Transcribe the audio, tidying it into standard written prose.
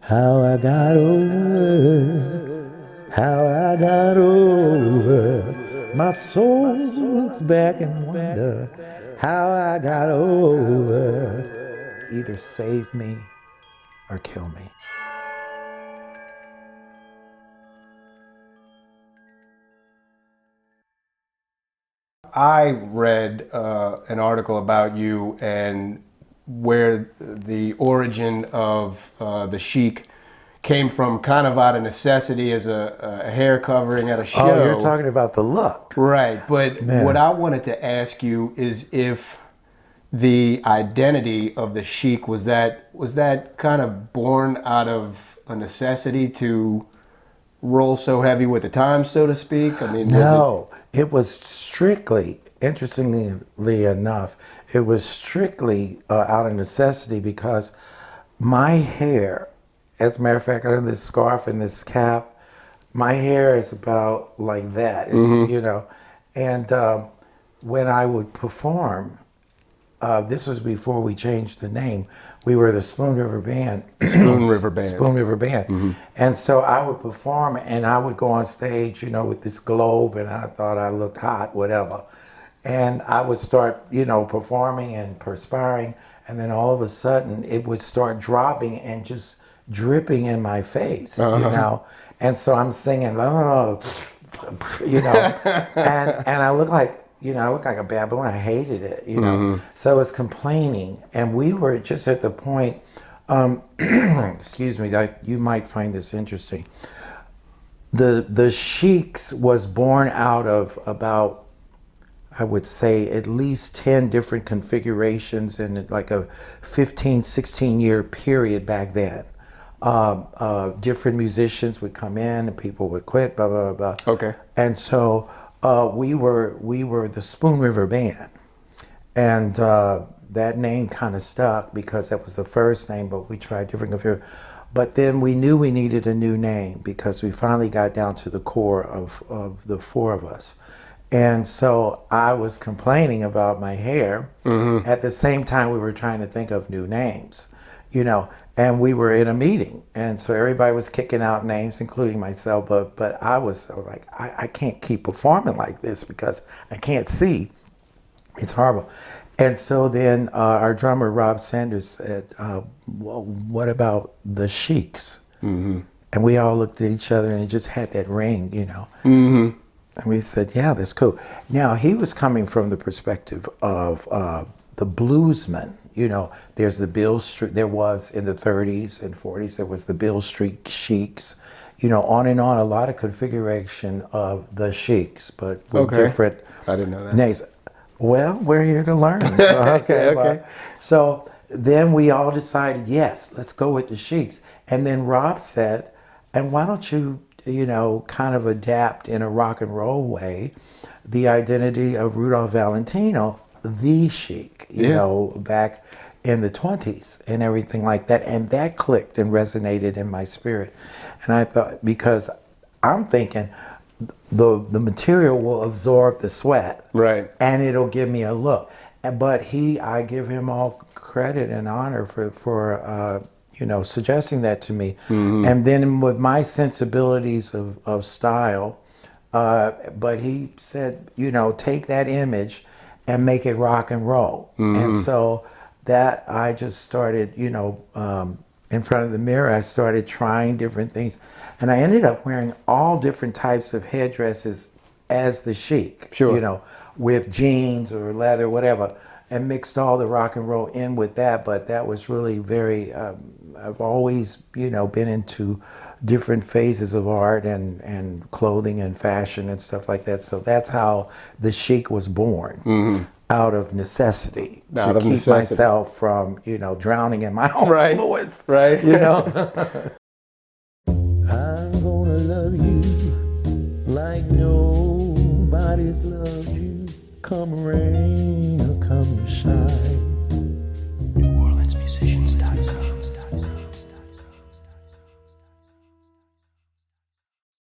how I got over, how I got over. My soul looks back and wonder how I got over. Either save me or kill me. I read an article about you and where the origin of the Sheik came from, kind of out of necessity as a hair covering at a show. Oh, you're talking about the look. Right, but Man. what I wanted to ask you is if the identity of the Sheik was that kind of born out of a necessity to roll so heavy with the times, so to speak? I mean, No, it was strictly, interestingly enough, it was strictly out of necessity because my hair, as a matter of fact, under this scarf and this cap, my hair is about like that. It's, you know, and when I would perform, this was before we changed the name. We were the Spoon River Band. Spoon River Band. Spoon River Band. And so I would perform and I would go on stage, you know, with this globe and I thought I looked hot, whatever. And I would start, you know, performing and perspiring. And then all of a sudden it would start dropping and just dripping in my face, you know. And so I'm singing, you know, and I look like, you know, I look like a baboon. I hated it, you know. So I was complaining, and we were just at the point. Excuse me. That you might find this interesting. The Sheiks was born out of about, I would say, at least 10 different configurations in like a 15, 16-year period back then. Different musicians would come in, and people would quit. Blah blah blah. Okay. And so. We were the Spoon River Band, and that name kind of stuck because that was the first name. But we tried different configurations. But then we knew we needed a new name because we finally got down to the core of the four of us, and so I was complaining about my hair. At the same time, we were trying to think of new names, you know. And we were in a meeting, and so everybody was kicking out names, including myself. But I was like, I can't keep performing like this because I can't see. It's horrible. And so then our drummer Rob Sanders said, well, "What about the Sheiks?" And we all looked at each other, and it just had that ring, you know. And we said, "Yeah, that's cool." Now he was coming from the perspective of the bluesman. You know, there's the Bill Street, there was in the 30s and 40s, there was the Bill Street Sheiks, you know, on and on, a lot of configuration of the Sheiks, but with different I didn't know that. names. Well, we're here to learn. Okay. So then we all decided, yes, let's go with the Sheiks. And then Rob said, and why don't you, you know, kind of adapt in a rock and roll way the identity of Rudolph Valentino, the Sheik, you know, back in the 20s and everything like that. And that clicked and resonated in my spirit. And I thought, because I'm thinking the material will absorb the sweat. Right. And it'll give me a look. But I give him all credit and honor for you know, suggesting that to me. And then with my sensibilities of style, but he said, you know, take that image and make it rock and roll. And so that I just started, you know, in front of the mirror, I started trying different things. And I ended up wearing all different types of headdresses as the Sheik, you know, with jeans or leather, whatever, and mixed all the rock and roll in with that. But that was really very, I've always, you know, been into different phases of art and clothing and fashion and stuff like that. So that's how the Sheik was born, out of necessity, to keep myself from, you know, drowning in my own fluids. Right. You know? I'm gonna love you like nobody's loved you. Come around.